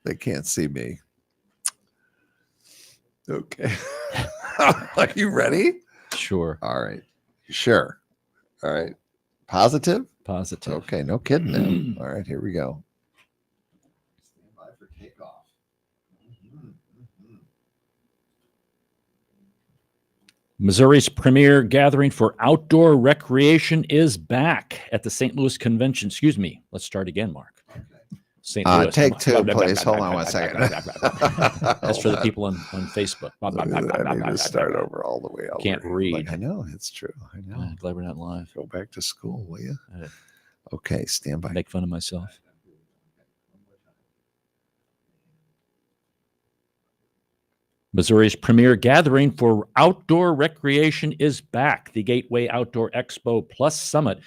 They can't see me. Okay. Are you ready? Sure. All right. Sure. All right. Positive? Positive. Okay. No kidding now. All right. Here we go. Stand by for takeoff. Missouri's premier gathering for outdoor recreation is back at the St. Louis Convention. Excuse me. Let's start again, Mark. Okay. St. Louis. Take two, please. Hold on 1 second. That's for the people on Facebook. I need to start over all the way over. Can't read. I know. It's true. I know. Glad we're not live. Go back to school, will you? Okay. Stand by. Make fun of myself. Missouri's premier gathering for outdoor recreation is back. The Gateway Outdoor Expo Plus Summit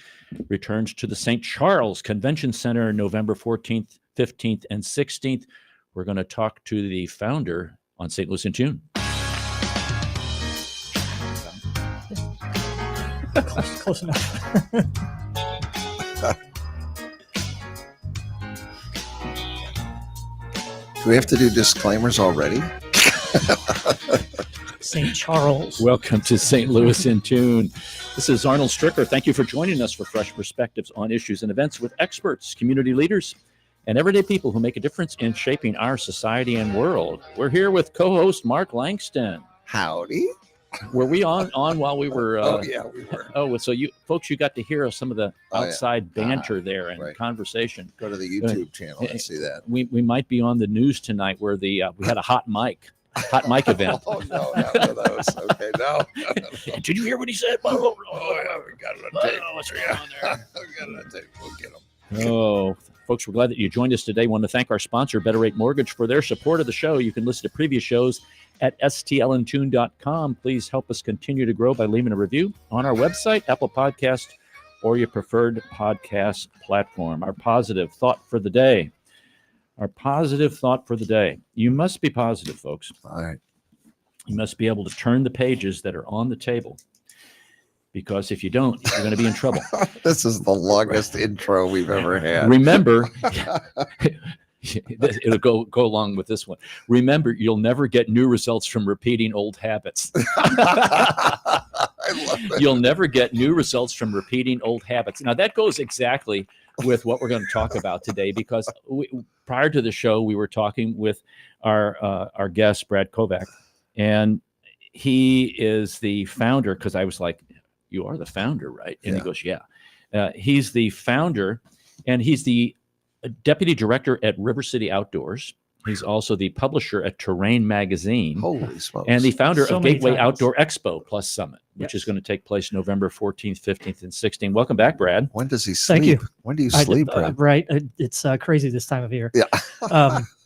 returns to the St. Charles Convention Center November 14th, 15th, and 16th. We're going to talk to the founder on St. Louis in Tune. Close enough. Do we have to do disclaimers already? St. Charles. Welcome to St. Louis in Tune. This is Arnold Stricker. Thank you for joining us for fresh perspectives on issues and events with experts, community leaders, and everyday people who make a difference in shaping our society and world. We're here with co-host Mark Langston. Howdy. Were we on while we were? Oh, yeah, we were. Oh, so you folks, you got to hear some of the outside banter there and right. Conversation. Go to the YouTube channel and see that. We might be on the news tonight where we had a hot mic event. Oh, no, not one of those. Okay, no. Did you hear what he said? Oh, yeah, we got it on tape. What's going on there? We got it on tape. We'll get them. Oh, folks, we're glad that you joined us today. I want to thank our sponsor, Better Rate Mortgage, for their support of the show. You can listen to previous shows at stlintune.com. Please help us continue to grow by leaving a review on our website, Apple Podcast, or your preferred podcast platform. Our positive thought for the day. You must be positive, folks. All right. You must be able to turn the pages that are on the table, because if you don't, you're going to be in trouble. This is the longest intro we've ever had. Remember, it'll go along with this one. Remember, you'll never get new results from repeating old habits. I love it. You'll never get new results from repeating old habits. Now, that goes exactly with what we're going to talk about today, because prior to the show, we were talking with our guest, Brad Kovac, and he is the founder, because I was like, you are the founder, right? And he goes, yeah. He's the founder, and he's the deputy director at River City Outdoors. He's also the publisher at Terrain Magazine. Holy smokes. And the founder So of many Gateway titles. Outdoor Expo Plus Summit, which is going to take place November 14th, 15th, and 16th. Welcome back, Brad. When does he sleep? Thank you. When do you sleep, Brad? Right. It's crazy this time of year. Yeah.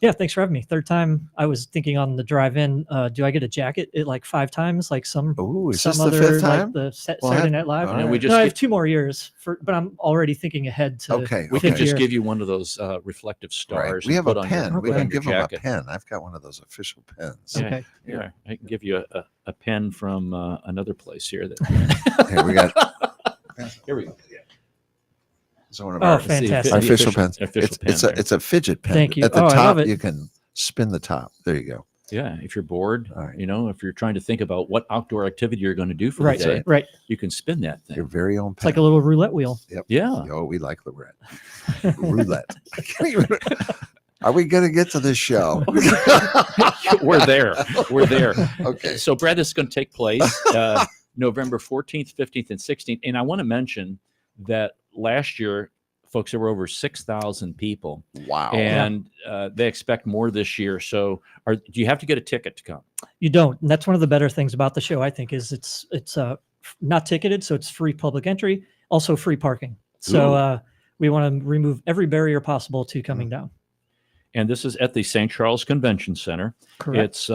Yeah, thanks for having me. Third time. I was thinking on the drive-in, do I get a jacket at like 5 times, like some Ooh, is some this the other fifth time? like the Well, Saturday Night Live? all And right. we No, I have just 2 more years, but I'm already thinking ahead to. Okay. we can okay. just year. give you one of those reflective Right. stars. We and have a put on pen. your- We put can on your give him a jacket. pen. I've got one of those official pens. Yeah, Okay. yeah. I can give you a pen from another place here. That Here we got. here we go. So one of Oh, our fantastic. official pens. Official pen It's there. a fidget pen. Thank you. At the Oh, I top, love it. you can spin the top. There you go. Yeah, if you're bored, All right. if you're trying to think about what outdoor activity you're going to do for Right. the day, Right. you can spin that thing. Your very own It's pen. like a little roulette wheel. Yeah. Oh, we like the red. Roulette. I can't even. Are we going to get to this show? We're there. We're there. Okay. So, Brad, this is going to take place November 14th, 15th, and 16th. And I want to mention that last year, folks, there were over 6,000 people. Wow. And they expect more this year. So do you have to get a ticket to come? You don't. And that's one of the better things about the show, I think, is it's not ticketed, so it's free public entry, also free parking. So we want to remove every barrier possible to coming down. And this is at the St. Charles Convention Center. Correct. It's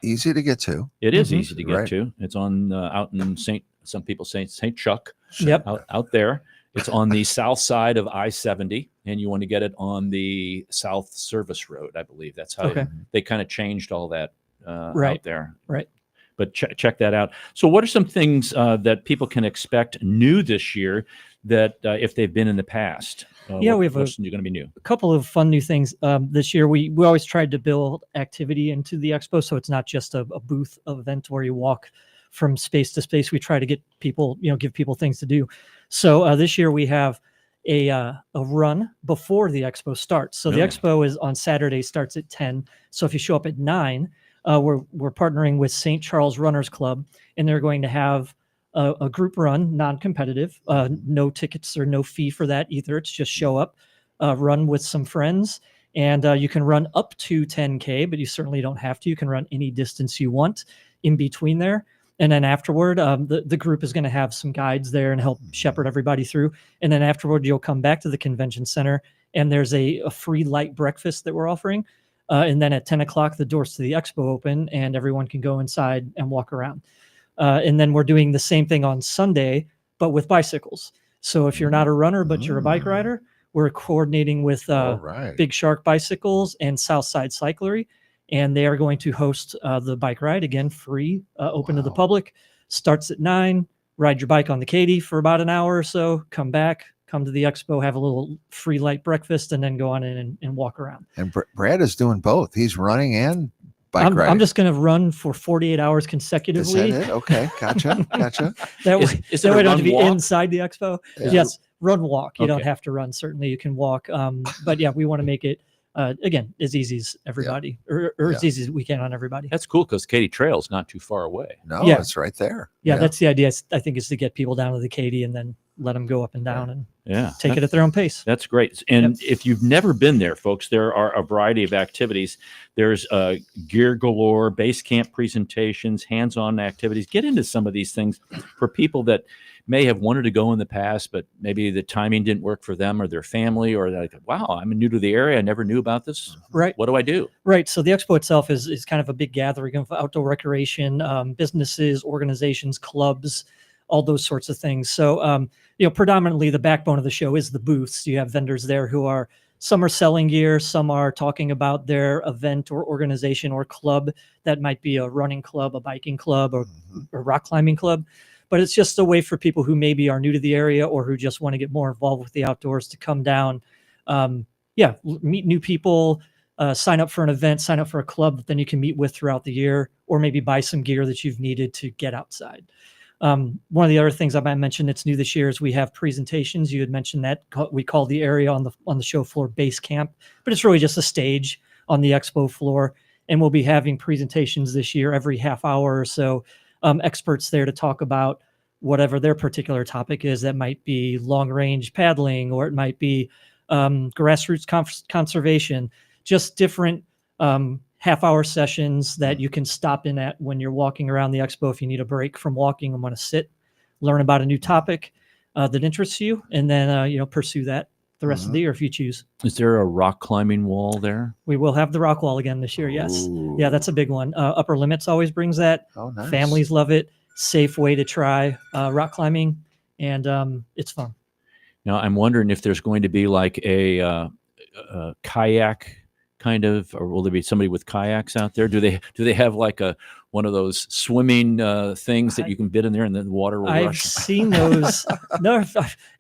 Easy to get to. it is Mhm. easy to get Right. to. It's on out in some people say St. Chuck Yep. out there. It's on the south side of I-70, and you want to get it on the South Service Road, I believe. That's how Okay. they kind of changed all that out Right. there. Right. but check that out. So what are some things that people can expect new this year that if they've been in the past? Yeah, we have what's going to be new? a couple of fun new things this year. We always tried to build activity into the expo, so it's not just a booth event where you walk from space to space. We try to get people, give people things to do. So this year we have a run before the expo starts. So Really? the expo is on Saturday, starts at 10. So if you show up at 9, we're partnering with St. Charles Runners Club, and they're going to have a group run, non-competitive, no tickets or no fee for that either. It's just show up, run with some friends, and you can run up to 10K, but you certainly don't have to. You can run any distance you want in between there. And then afterward, the group is going to have some guides there and help shepherd everybody through. And then afterward, you'll come back to the convention center, and there's a free light breakfast that we're offering. And then at 10 o'clock, the doors to the expo open, and everyone can go inside and walk around. And then we're doing the same thing on Sunday, but with bicycles. So if you're not a runner, but you're a bike rider, we're coordinating with Big Shark Bicycles and Southside Cyclery. And they are going to host the bike ride, again, free, open to the public. Starts at 9, ride your bike on the Katy for about an hour or so, come back, come to the expo, have a little free light breakfast, and then go on in and walk around. And Brad is doing both. He's running and bike riding. I'm just going to run for 48 hours Is consecutively. that it? Okay, gotcha. That way, Is that it a way I don't have run to be walk? inside the expo. Yeah. Yes, run walk. You don't Okay. have to run. Certainly, you can walk. But yeah, we want to make it again as easy as everybody, or as easy as we can on everybody. That's cool because Katy Trail's not too far away. No, Yeah. it's right there. Yeah, that's the idea. I think is to get people down to the Katy and then let them go up and down and Yeah, take it at their own pace. That's great. And if you've never been there, folks, there are a variety of activities. There's gear galore, base camp presentations, hands-on activities. Get into some of these things for people that may have wanted to go in the past, but maybe the timing didn't work for them or their family, or they're like, wow, I'm new to the area. I never knew about this. Right. What do I do? Right. So the expo itself is kind of a big gathering of outdoor recreation, businesses, organizations, clubs, all those sorts of things. So, predominantly the backbone of the show is the booths. You have vendors there who are, some are selling gear, some are talking about their event or organization or club. That might be a running club, a biking club, or a rock climbing club. But it's just a way for people who maybe are new to the area or who just want to get more involved with the outdoors to come down, meet new people, sign up for an event, sign up for a club that then you can meet with throughout the year, or maybe buy some gear that you've needed to get outside. One of the other things I might mention that's new this year is we have presentations. You had mentioned that we call the area on the show floor base camp, but it's really just a stage on the expo floor. And we'll be having presentations this year every half hour or so. Experts there to talk about whatever their particular topic is. That might be long range paddling, or it might be grassroots conservation, just different half hour sessions that you can stop in at when you're walking around the expo. If you need a break from walking and want to sit, learn about a new topic that interests you, and then, pursue that the rest of the year if you choose. Is there a rock climbing wall there? We will have the rock wall again this year. Yes. Ooh. Yeah, that's a big one. Upper Limits always brings that. Oh, nice. Families love it. Safe way to try rock climbing, and it's fun. Now, I'm wondering if there's going to be like a kayak kind of, or will there be somebody with kayaks out there? Do they have like one of those swimming things that you can bid in there and then the water will I've rush? seen those. No,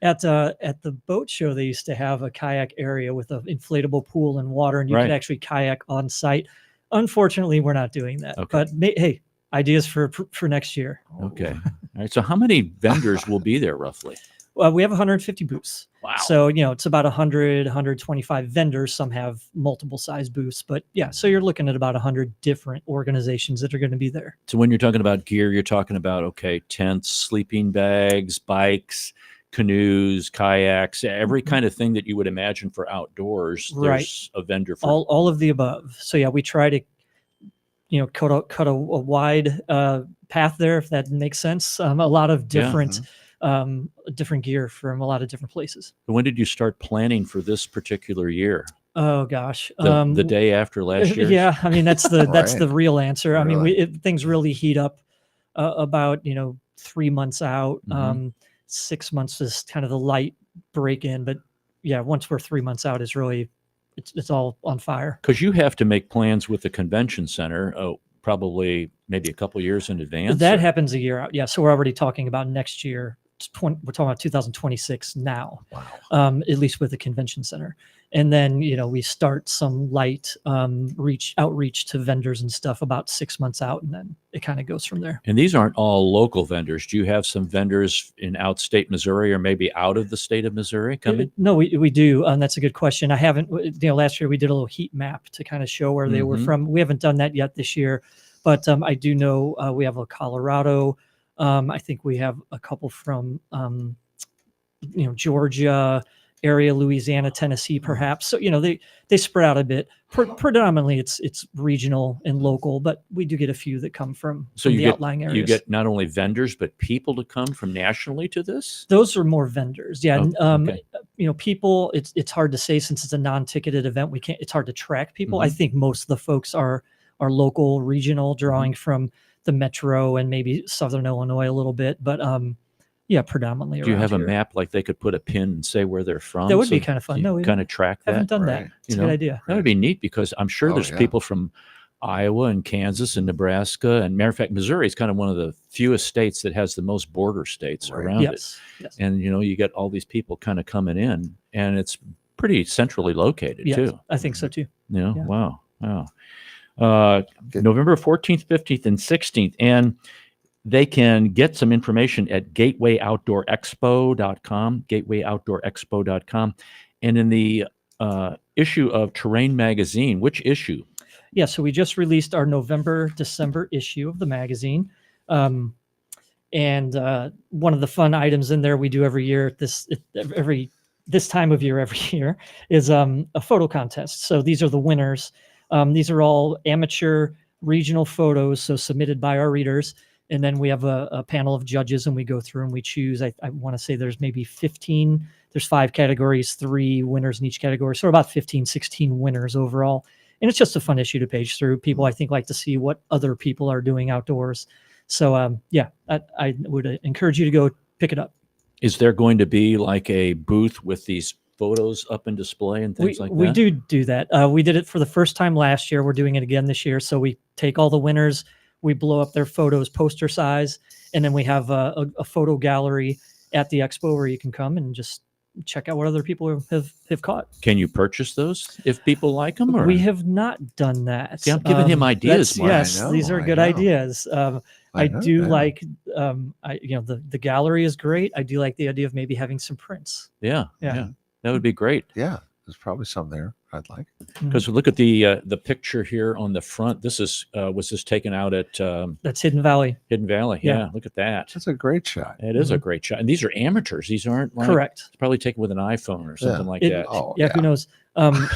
at the boat show, they used to have a kayak area with an inflatable pool and water, and you Right. could actually kayak on site. Unfortunately, we're not doing that. Okay. But hey, ideas for next year. Okay. All right. So how many vendors will be there roughly? We have 150 booths. Wow. So, it's about 100, 125 vendors. Some have multiple size booths, but yeah, so you're looking at about 100 different organizations that are going to be there. So when you're talking about gear, you're talking about, okay, tents, sleeping bags, bikes, canoes, kayaks, every kind of thing that you would imagine for outdoors. Right. There's a vendor for. All of the above. So yeah, we try to, cut a wide path there, if that makes sense. A lot of different different gear from a lot of different places. When did you start planning for this particular year? Oh gosh, The day after last year? Yeah, I mean that's the that's the Right. real answer. I mean, Really? things really heat up about 3 months out. Mhm. 6 months is kind of the light break in, but yeah, once we're 3 months out, it's really it's all on fire. Because you have to make plans with the convention center. probably maybe a couple years in advance. That or- happens a year out. Yeah. So we're already talking about next year. We're talking about 2026 now, Wow. at least with the convention center. And then, we start some light outreach to vendors and stuff about 6 months out. And then it kind of goes from there. And these aren't all local vendors. Do you have some vendors in outstate Missouri or maybe out of the state of Missouri coming? No, we do. That's a good question. I haven't, last year we did a little heat map to kind of show where they were Mhm. from. We haven't done that yet this year, but I do know we have a Colorado. I think we have a couple from, Georgia area, Louisiana, Tennessee, perhaps. So, they spread out a bit. Predominantly it's regional and local, but we do get a few that come from So the outlying areas. you get not only vendors, but people to come from nationally to this? Those are more vendors. Yeah. Oh, okay. People, it's hard to say since it's a non-ticketed event. It's hard to track people. I Mhm. think most of the folks are local, regional, drawing from the metro and maybe Southern Illinois a little bit, but yeah, predominantly. Do you around have a here. map like they could put a pin and say where they're from? That would be kind of fun. No, we kind of track that. haven't done Right. that. It's a good idea. That would be neat because I'm sure Oh, there's yeah. people from Iowa and Kansas and Nebraska. And matter of fact, Missouri is kind of one of the fewest states that has the most border states Right. around it. Yes. And, you get all these people kind of coming in and it's pretty centrally located Yes, too. I think so too. Yeah. Yeah. Wow. Good. November 14th, 15th, and 16th. And they can get some information at gatewayoutdoorexpo.com, gatewayoutdoorexpo.com. And in the issue of Terrain Magazine, which issue? Yeah, so we just released our November-December issue of the magazine. And one of the fun items in there we do every year, this time of year every year, is a photo contest. So these are the winners. These are all amateur regional photos, so submitted by our readers. And then we have a panel of judges and we go through and we choose. I want to say there's maybe 15. There's 5 categories, 3 winners in each category. So about 15, 16 winners overall. And it's just a fun issue to page through. People, I think, like to see what other people are doing outdoors. So, yeah, I would encourage you to go pick it up. Is there going to be like a booth with these photos up in display and things like that? We do that. We did it for the first time last year. We're doing it again this year. So we take all the winners, we blow up their photos poster size, and then we have a photo gallery at the expo where you can come and just check out what other people have caught. Can you purchase those if people like them? Or? We have not done that. See, I'm giving him ideas, that's- Mark. Yes, I know, these are I good know. ideas. I know, do yeah. like, the gallery is great. I do like the idea of maybe having some prints. Yeah, Yeah. yeah, that would be great. Yeah, there's probably some there I'd like. Because look at the picture here on the front. This is was this taken out at That's Hidden Valley. Hidden Valley? Yeah. Yeah, look at that. That's a great shot. It is a great shot. And these are amateurs. These aren't like, Correct. It's probably taken with an iPhone or something like It- that. Oh, Yeah, who knows? Oh,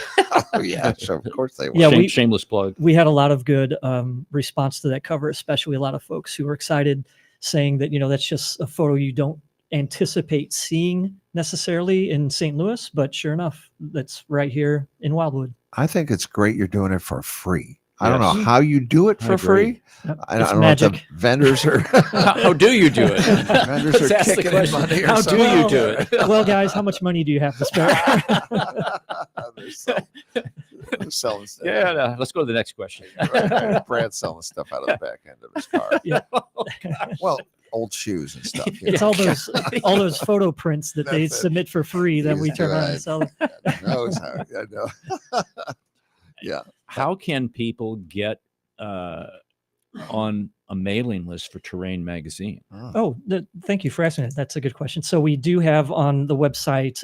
yeah. So of course they will. Yeah, we- Shameless plug. We had a lot of good response to that cover, especially a lot of folks who were excited, saying that, that's just a photo you don't anticipate seeing necessarily in St. Louis, but sure enough, that's right here in Wildwood. I think it's great you're doing it for free. I don't Yes. know how you do it I for agree. free. Yep, I it's don't know if the magic. vendors are How do you do it? vendors Let's are ask the kicking in question. money or How do something. you do it? Well, guys, how much money do you have to spare? They're selling stuff. Yeah, no, let's go to the next question. Brad's selling stuff out of the back end of his car. Yeah. Well, old shoes and stuff. you It's know. all those photo prints that they That's it. submit for free that we He's turn around right. and sell. Them. God knows how. I know. Yeah. How can people get on a mailing list for Terrain Magazine? Oh, thank you for asking it. That's a good question. So we do have on the website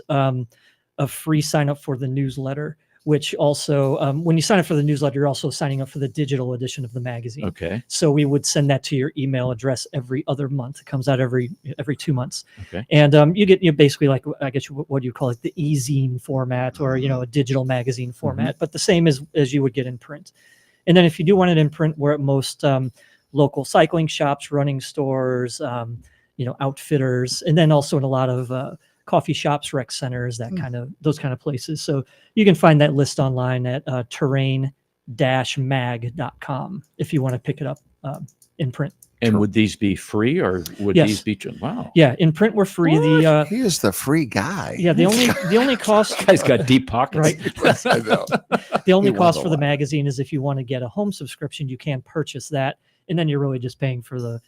a free sign up for the newsletter, which also, when you sign up for the newsletter, you're also signing up for the digital edition of the magazine. Okay. So we would send that to your email address every other month. It comes out every 2 months. Okay. And you get basically like, I guess what you call it, the e-zine format, or a digital magazine format, but the same as you would get in print. And then if you do want it in print, we're at most local cycling shops, running stores, outfitters, and then also in a lot of coffee shops, rec centers, those kind of places. So you can find that list online at terrain-mag.com if you want to pick it up in print. And would these be free, or would Yes. these be? Wow. Yeah, in print we're free. The He is the free guy. the only cost This guy's got deep pockets. right. Yes, I know. The only He won cost the for the lottery. magazine is if you want to get a home subscription, you can purchase that, and then you're really just paying for the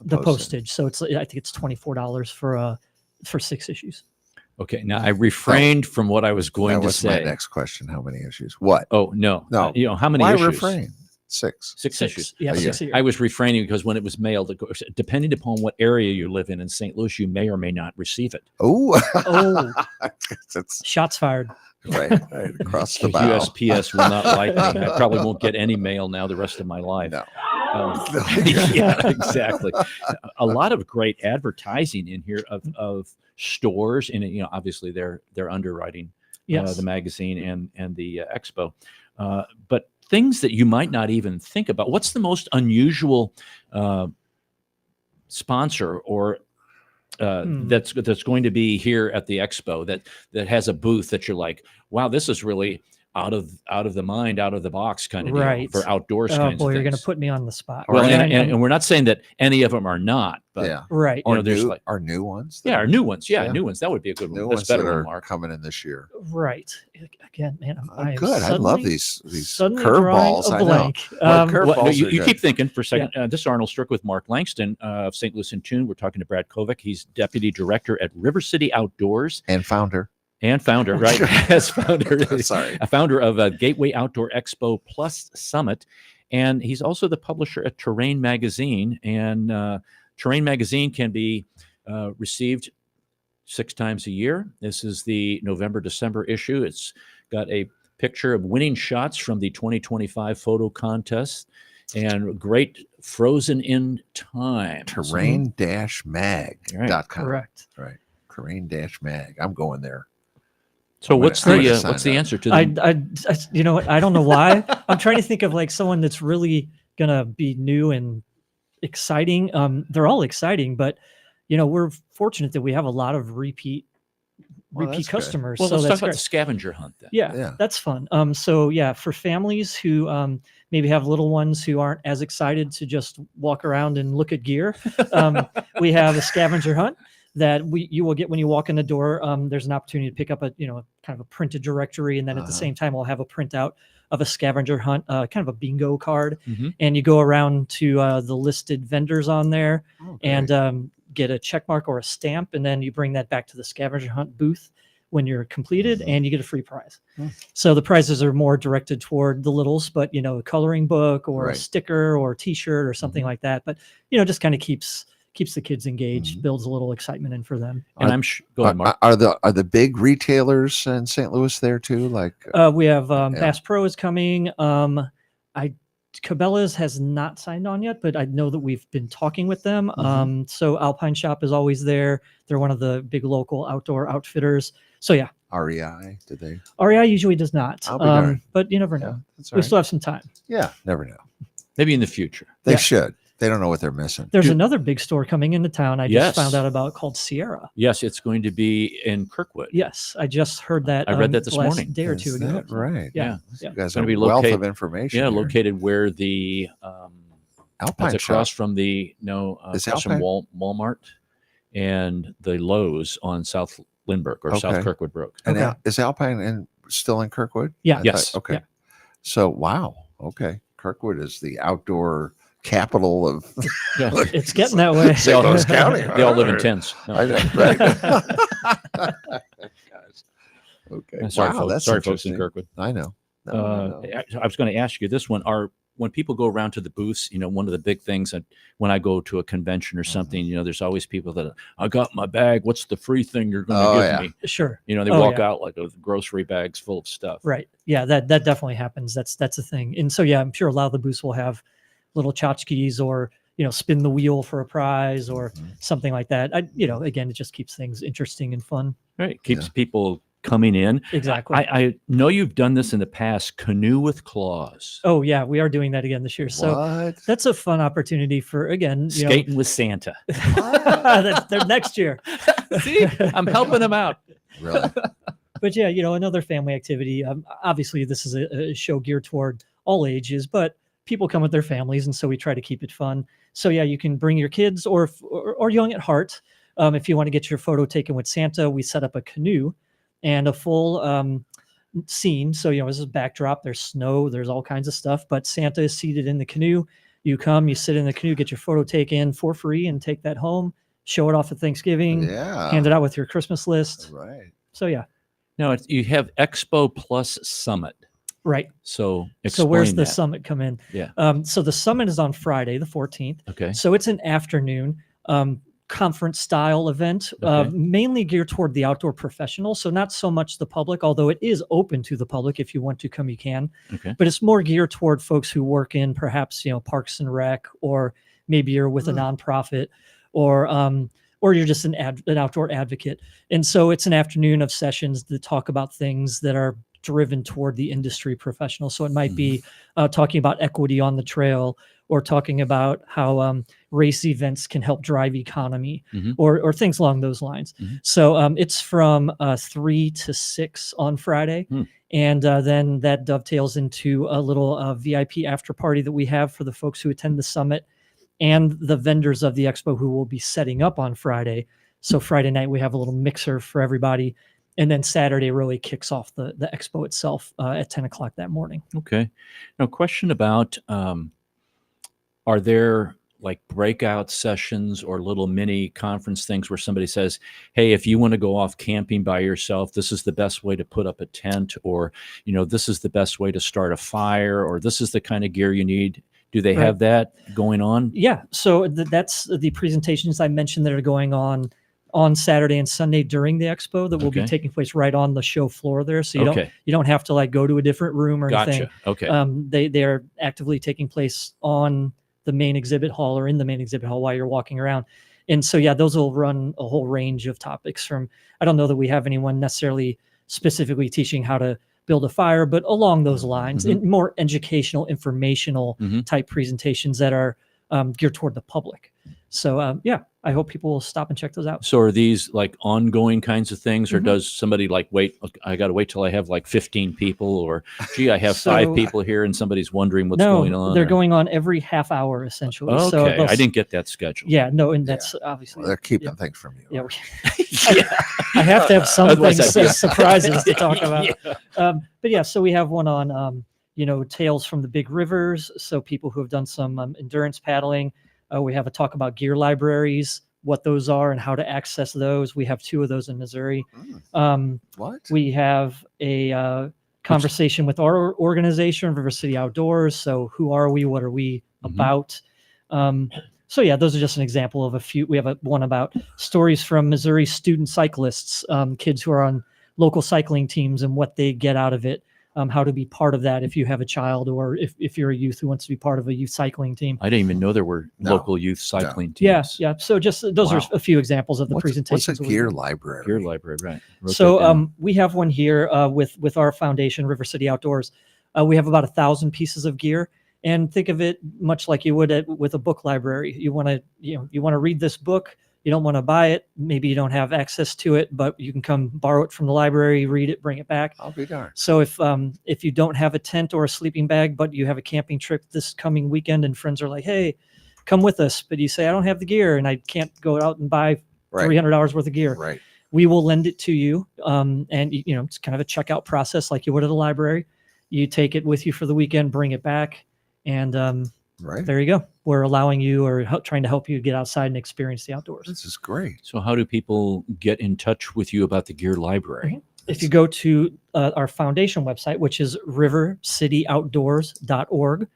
postage. postage. So I think it's $24 for 6 issues. Okay. Now I refrained from what I was going That to was my say. next question. How many issues? What? Oh no. No. How many Why issues? refrain? 6. 6 issues. Yeah, A 6 a year. I was refraining because when it was mailed, of course, depending upon what area you live in St. Louis, you may or may not receive it. Oh, Oh, that's Shots fired. right across the The bow. USPS will not like me. I probably won't get any mail now the rest of my life. No. Yeah, exactly. A lot of great advertising in here of stores, and obviously they're underwriting Yes. the magazine and the expo, but things that you might not even think about. What's the most unusual sponsor or that's going to be here at the expo that has a booth that you're like, wow, this is really out of the mind, out of the box kind of deal Right. for outdoors Oh kinds boy, of you're going to things. put me on the spot. Well, Right. and we're not saying that any of them are not, but Yeah. Right. You know, there's like- our new ones. yeah, our new ones. Yeah, Yeah. new ones. That would be a good one. New That's ones better that one, are Mark. coming in this year. Right. Again, man, I am Good. I love suddenly- these suddenly drawing curveballs. a I know. blank. Well, curve- Well, no, balls you are you good. keep thinking for a second. This is Arnold Strick with Mark Langston of St. Louis in Tune. We're talking to Brad Kovac. He's deputy director at River City Outdoors And founder. and founder, right? As founder, Sorry. a founder of Gateway Outdoor Expo Plus Summit, and he's also the publisher at Terrain Magazine. And Terrain Magazine can be received 6 times a year. This is the November-December issue. It's got a picture of winning shots from the 2025 photo contest and great frozen in time. Terrain-mag.com. Correct. Right. Terrain-mag. I'm going there. So I'm gonna- what's I'm gonna the sign what's the up. answer to I, the I, you know what? I don't know why. I'm trying to think of like someone that's really gonna be new and exciting. They're all exciting, but we're fortunate that we have a lot of repeat Well, that's good. customers. Well, so let's talk that's about great. the scavenger hunt then. Yeah, Yeah. that's fun. So yeah, for families who maybe have little ones who aren't as excited to just walk around and look at gear, we have a scavenger hunt that you will get when you walk in the door. There's an opportunity to pick up a kind of a printed directory, and then at the same time, we'll have a printout of a scavenger hunt, kind of a bingo card, Mhm. and you go around to the listed vendors on there Oh, and great. get a check mark or a stamp, and then you bring that back to the scavenger hunt booth when you're completed, and you get a free prize. Hmm. So the prizes are more directed toward the littles, but a coloring book or a Right. sticker or T-shirt or something like that. But just kind of keeps the kids engaged, Mhm. builds a little excitement in for them. And go ahead, Mark. Are the big retailers in St. Louis there too? Like We have Yeah. Bass Pro is coming. Cabela's has not signed on yet, but I know that we've been talking with them. Mhm. So Alpine Shop is always there. They're one of the big local outdoor outfitters. So yeah, REI? Did they? REI usually does not. I'll be darned. But you never know. Yeah, that's all We right. still have some time. Yeah, never know. Maybe in the future. They Yeah. should. They don't know what they're missing. There's Do- another big store coming into town. I Yes. just found out about called Sierra. Yes, it's going to be in Kirkwood. Yes, I just heard that. I read that this last morning. day or Is two ago. that right? Yeah. You Yeah. guys Gonna are be a wealth located- of information. Yeah, here. located where the Alpine it's across Shop. from the Is across from Alpine- Walmart and the Lowe's on South Lindbergh or South Okay. Kirkwood Road. And Okay. is Alpine still in Kirkwood? Yeah. I thought- Yes. Okay. Yeah. So wow. Okay. Kirkwood is the outdoor capital of Yeah. It's getting that way. St. Louis County. They all live in tents. No. I know, right? Okay. Sorry, wow, folks, that's sorry, folks in interesting. Kirkwood. I know. No. I was going to ask you this one. When people go around to the booths, one of the big things that when I go to a convention or Mm-hmm. something, there's always people that I got my bag. What's the free thing you're going to Oh, give yeah. me? Sure. They Oh, walk yeah. out like with grocery bags full of stuff. Right. Yeah, that definitely happens. That's a thing. And so yeah, I'm sure a lot of the booths will have little tchotchkes or spin the wheel for a prize or Mhm. something like that. Again, it just keeps things interesting and fun. Right. Keeps Yeah. people coming in. Exactly. I know you've done this in the past. Canoe with claws. Oh yeah, we are doing that again this year. So What? that's a fun opportunity for again, Skating with Santa. they're next year. See, I'm helping them out. Really? But yeah, another family activity. Obviously, this is a show geared toward all ages, but people come with their families, and so we try to keep it fun. So yeah, you can bring your kids or young at heart. If you want to get your photo taken with Santa, we set up a canoe and a full scene. So, this is a backdrop. There's snow. There's all kinds of stuff. But Santa is seated in the canoe. You come, you sit in the canoe, get your photo taken for free, and take that home. Show it off at Thanksgiving. Yeah. Hand it out with your Christmas list. Right. So yeah. Now you have Expo plus Summit. Right. So where's explain the that. summit come in? Yeah. So the summit is on Friday, the 14th. Okay. So it's an afternoon conference style event, Okay. mainly geared toward the outdoor professional. So not so much the public, although it is open to the public. If you want to come, you can. Okay. But it's more geared toward folks who work in perhaps, Parks and Rec, or maybe you're with a nonprofit, or you're just an outdoor advocate. And so it's an afternoon of sessions that talk about things that are driven toward the industry professional. So it might be talking about equity on the trail, or talking about how race events can help drive economy, or things along those lines. So it's from 3 to 6 on Friday. And then that dovetails into a little VIP after party that we have for the folks who attend the summit and the vendors of the expo who will be setting up on Friday. So Friday night, we have a little mixer for everybody. And then Saturday really kicks off the expo itself at 10 o'clock that morning. Okay. Now, question about, are there like breakout sessions or little mini conference things where somebody says, hey, if you want to go off camping by yourself, this is the best way to put up a tent, or, this is the best way to start a fire, or this is the kind of gear you need? Do they have that going on? Yeah. So that's the presentations I mentioned that are going on Saturday and Sunday during the expo that will be taking place right on the show floor there. So you don't have to like go to a different room or anything. Okay. They are actively taking place on the main exhibit hall, or in the main exhibit hall while you're walking around. And so, yeah, those will run a whole range of topics from, I don't know that we have anyone necessarily specifically teaching how to build a fire, but along those lines, in more educational, informational type presentations that are geared toward the public. So, yeah, I hope people will stop and check those out. So are these like ongoing kinds of things, or does somebody like wait, I got to wait till I have like 15 people, or gee, I have 5 people here and somebody's wondering what's going on? They're going on every half hour essentially. Okay. So I didn't get that schedule. Yeah, no, and that's obviously. Well, they're keeping things from you. Yeah. I have to have some Otherwise things, I'd be- surprises to talk about. Yeah. But yeah, so we have one on, tales from the big rivers. So people who have done some endurance paddling. We have a talk about gear libraries, what those are and how to access those. We have 2 of those in Missouri. What? We have a conversation with our organization, River City Outdoors. So who are we? What are we about? So yeah, those are just an example of a few. We have one about stories from Missouri student cyclists, kids who are on local cycling teams and what they get out of it. How to be part of that if you have a child, or if you're a youth who wants to be part of a youth cycling team. I didn't even know there were local youth cycling teams. Yeah. So just those are a few examples of the presentations. What's a gear library? Gear library, right. So we have one here with our foundation, River City Outdoors. We have about 1,000 pieces of gear, and think of it much like you would with a book library. You want to read this book. You don't want to buy it. Maybe you don't have access to it, but you can come borrow it from the library, read it, bring it back. I'll be darned. So if you don't have a tent or a sleeping bag, but you have a camping trip this coming weekend and friends are like, hey, come with us. But you say, I don't have the gear and I can't go out and buy $300 worth of gear. Right. We will lend it to you. And it's kind of a checkout process like you would at a library. You take it with you for the weekend, bring it back. And there you go. We're allowing you, or trying to help you get outside and experience the outdoors. This is great. So how do people get in touch with you about the gear library? If you go to our foundation website, which is rivercityoutdoors.org,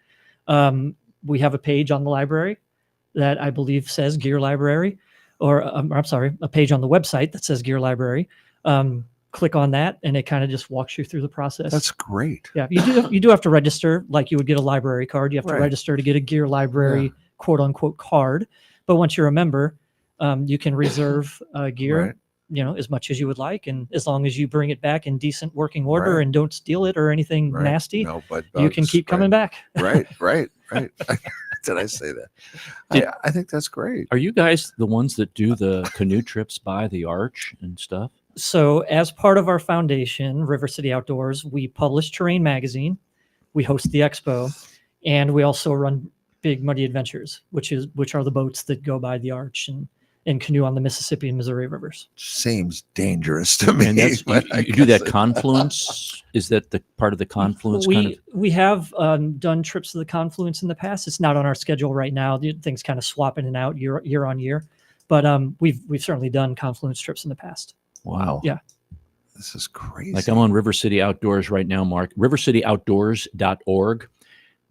we have a page on the library that I believe says Gear Library, or I'm sorry, a page on the website that says Gear Library. Click on that, and it kind of just walks you through the process. That's great. Yeah, you do have to register like you would get a library card. You have to register to get a Gear Library quote unquote card. But once you're a member, you can reserve gear, as much as you would like, and as long as you bring it back in decent working order and don't steal it or anything nasty, you can keep coming back. Right. Did I say that? I think that's great. Are you guys the ones that do the canoe trips by the arch and stuff? So as part of our foundation, River City Outdoors, we publish Terrain Magazine. We host the expo. and we also run Big Muddy Adventures, which are the boats that go by the Arch and canoe on the Mississippi and Missouri rivers. Seems dangerous to me. And that's, but I you do that guess it- confluence. Is that the part of the confluence? We have done trips to the confluence in the past. It's not on our schedule right now. Things kind of swap in and out year on year, but we've certainly done confluence trips in the past. Wow. Yeah. This is crazy. Like I'm on River City Outdoors right now, Mark. RiverCityOutdoors.org.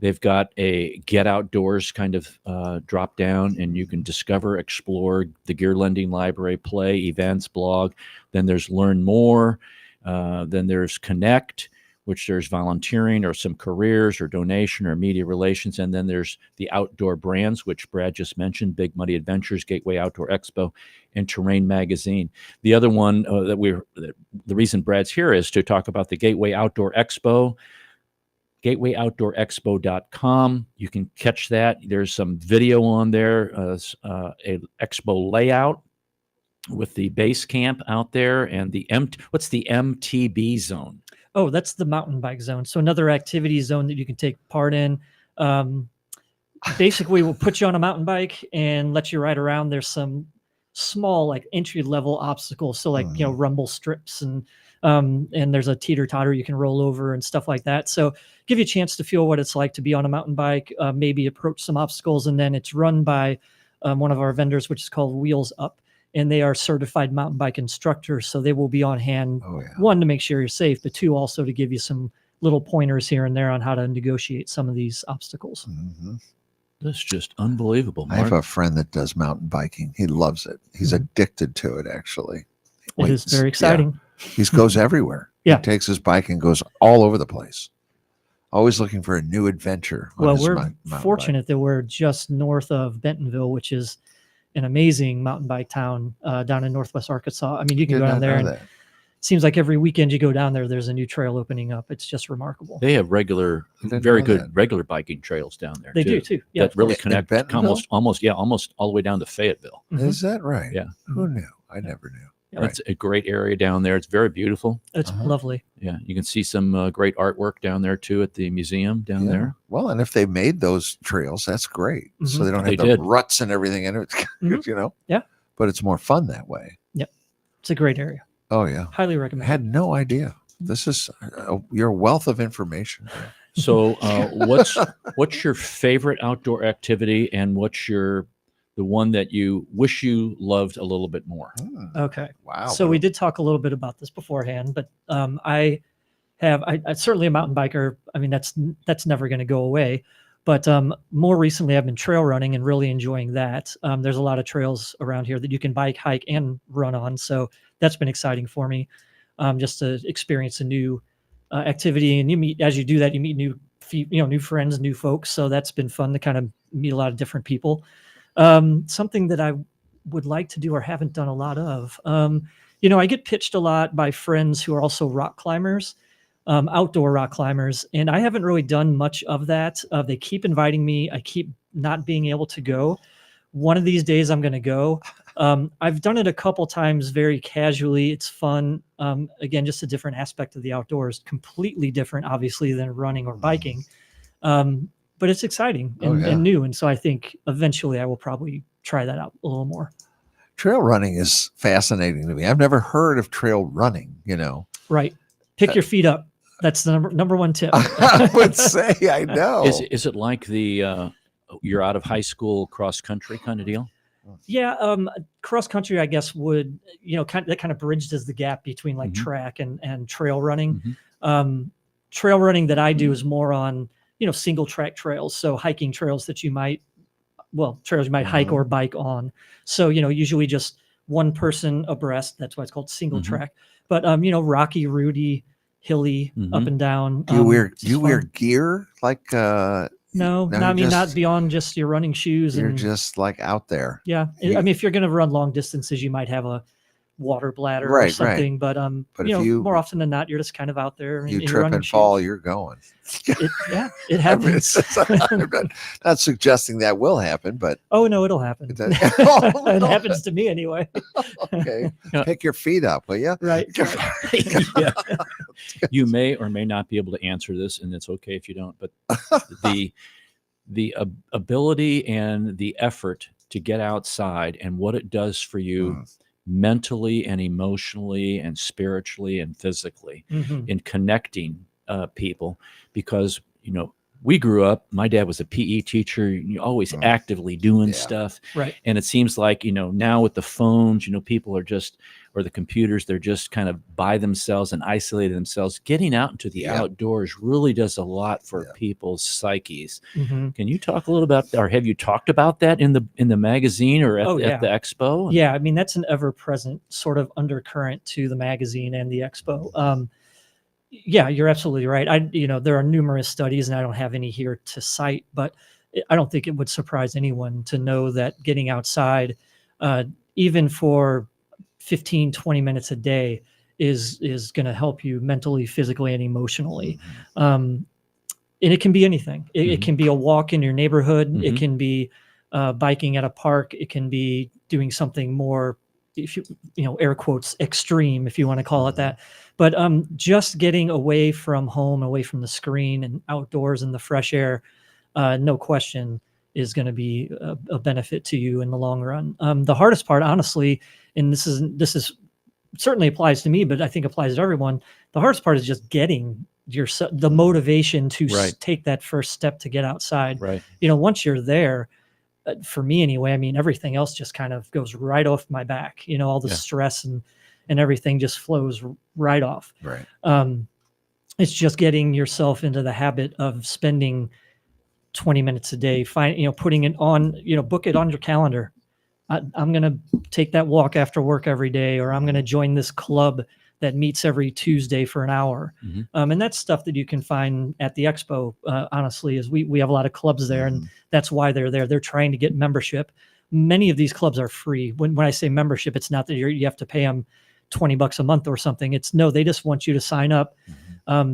They've got a Get Outdoors kind of drop down, and you can discover, explore the gear lending library, play, events, blog. Then there's Learn More. Then there's Connect, which there's volunteering or some careers or donation or media relations. And then there's the outdoor brands, which Brad just mentioned, Big Muddy Adventures, Gateway Outdoor Expo, and Terrain Magazine. The other one the reason Brad's here is to talk about the Gateway Outdoor Expo. GatewayOutdoorExpo.com. You can catch that. There's some video on there, a expo layout with the base camp out there and what's the MTB zone? Oh, that's the mountain bike zone. So another activity zone that you can take part in. Basically, we'll put you on a mountain bike and let you ride around. There's some small, like entry level obstacles. So like, rumble strips and there's a teeter totter you can roll over and stuff like that. So give you a chance to feel what it's like to be on a mountain bike, maybe approach some obstacles. And then it's run by one of our vendors, which is called Wheels Up. And they are certified mountain bike instructors. So they will be on hand, one, to make sure you're safe, but two, also to give you some little pointers here and there on how to negotiate some of these obstacles. Mm-hmm. That's just unbelievable, Mark. I have a friend that does mountain biking. He loves it. He's addicted to it, actually. It is very exciting. Yeah. He goes everywhere. Yeah. He takes his bike and goes all over the place. Always looking for a new adventure. Well, we're fortunate that we're just north of Bentonville, which is an amazing mountain bike town down in Northwest Arkansas. I mean, you can go down there and it seems like every weekend you go down there, there's a new trail opening up. It's just remarkable. They have very good regular biking trails down there. They do too. Yeah. That really connect almost all the way down to Fayetteville. Mm-hmm. Is that right? Yeah. Who knew? I never knew. Yeah. It's a great area down there. It's very beautiful. It's lovely. Yeah. You can see some great artwork down there too at the museum down there. Well, and if they made those trails, that's great. Mm-hmm. So they don't have the ruts and everything in it, Yeah. But it's more fun that way. Yep. It's a great area. Oh, yeah. Highly I recommend. had no idea. This is your wealth of information. So what's your favorite outdoor activity, and what's the one that you wish you loved a little bit more? Okay. Wow. So we did talk a little bit about this beforehand, but I certainly a mountain biker. I mean, that's never going to go away. But more recently, I've been trail running and really enjoying that. There's a lot of trails around here that you can bike, hike, and run on. So that's been exciting for me, just to experience a new activity. And as you do that, you meet new friends, new folks. So that's been fun to kind of meet a lot of different people. Something that I would like to do or haven't done a lot of. I get pitched a lot by friends who are also rock climbers. Outdoor rock climbers, and I haven't really done much of that. They keep inviting me. I keep not being able to go. One of these days I'm going to go. I've done it a couple times very casually. It's fun. Again, just a different aspect of the outdoors, completely different, obviously, than running or biking. But it's exciting and new. And so I think eventually I will probably try that out a little more. Trail running is fascinating to me. I've never heard of trail running, Right. Pick your feet up. That's the number one tip. I would say, I know. Is it like the you're out of high school cross country kind of deal? Yeah, cross country, I guess, would that kind of bridged as the gap between like track and trail running. Trail running that I do is more on single track trails, so hiking trails that you might hike or bike on. So usually just one person abreast. That's why it's called single track. But rocky, rooty, hilly, up and down. Do you wear gear like? No, not beyond just your running shoes. You're just like out there. Yeah, I mean, if you're going to run long distances, you might have a water bladder or Right, right. something. But But you if know, you- more often than not, you're just kind of out there. You in your trip running and fall, shoes. you're going. It I mean, happens. I'm not suggesting that will happen, but Oh no, it'll happen. Oh, It no. happens to me anyway. okay. Yeah. Pick your feet up, will you? Right. Yeah. You may or may not be able to answer this, and it's okay if you don't. But the ability and the effort to get outside and what it does for you mentally and emotionally and spiritually and physically Mhm. in connecting people, because we grew up, my dad was a PE teacher, always actively doing Yeah. stuff. Right. And it seems like, now with the phones, people are just, or the computers, they're just kind of by themselves and isolated themselves. Getting out into the Yeah. outdoors really does a lot for Yeah. people's psyches. Mhm. Can you talk a little about, or have you talked about that in the magazine or at, Oh, at the yeah. expo? Yeah, I mean that's an ever-present sort of undercurrent to the magazine and the expo. Yeah, you're absolutely right. There are numerous studies, and I don't have any here to cite, but I don't think it would surprise anyone to know that getting outside, even for 15, 20 minutes a day, is going to help you mentally, physically, and emotionally. And it can be anything. It Mhm. can be a walk in your neighborhood. It Mhm. can be biking at a park. It can be doing something more, if air quotes, extreme, if you want to call it that. But just getting away from home, away from the screen, and outdoors in the fresh air, no question, is going to be a benefit to you in the long run. The hardest part, honestly, and this is certainly applies to me, but I think applies to everyone. The hardest part is just getting the motivation to Right. take that first step to get outside. Right. Once you're there, for me anyway, I mean, everything else just kind of goes right off my back. All the Yeah. stress and everything just flows right off. Right. It's just getting yourself into the habit of spending 20 minutes a day, putting it on, book it on your calendar. I'm going to take that walk after work every day, or I'm going to join this club that meets every Tuesday for an hour. Mhm. And that's stuff that you can find at the expo. Honestly, is we have a lot of clubs there, and that's why they're there. They're trying to get membership. Many of these clubs are free. When I say membership, it's not that you have to pay them $20 a month or something. It's no, they just want you to sign up,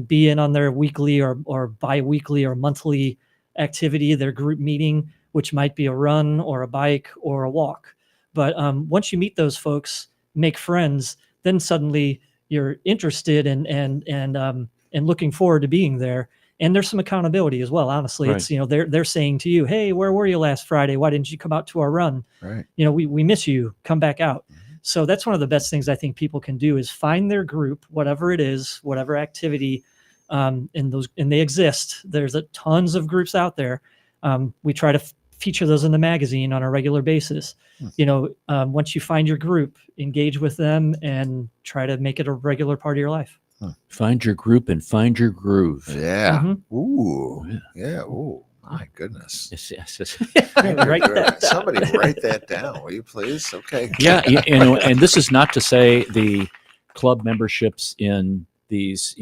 be in on their weekly or bi-weekly or monthly activity, their group meeting, which might be a run or a bike or a walk. But once you meet those folks, make friends, then suddenly you're interested and looking forward to being there. And there's some accountability as well. Honestly, Right. it's they're saying to you, "Hey, where were you last Friday? Why didn't you come out to our run? Right. We miss you. Come back out." So that's one of the best things I think people can do is find their group, whatever it is, whatever activity, and they exist. There's tons of groups out there. We try to feature those in the magazine on a regular basis. Once you find your group, engage with them and try to make it a regular part of your life. Find your group and find your groove. Yeah. Mhm. Ooh. Yeah. Yeah. Ooh. My goodness. Yes. Write that down. Somebody write that down, will you please? Okay. Yeah, and this is not to say the club memberships in these,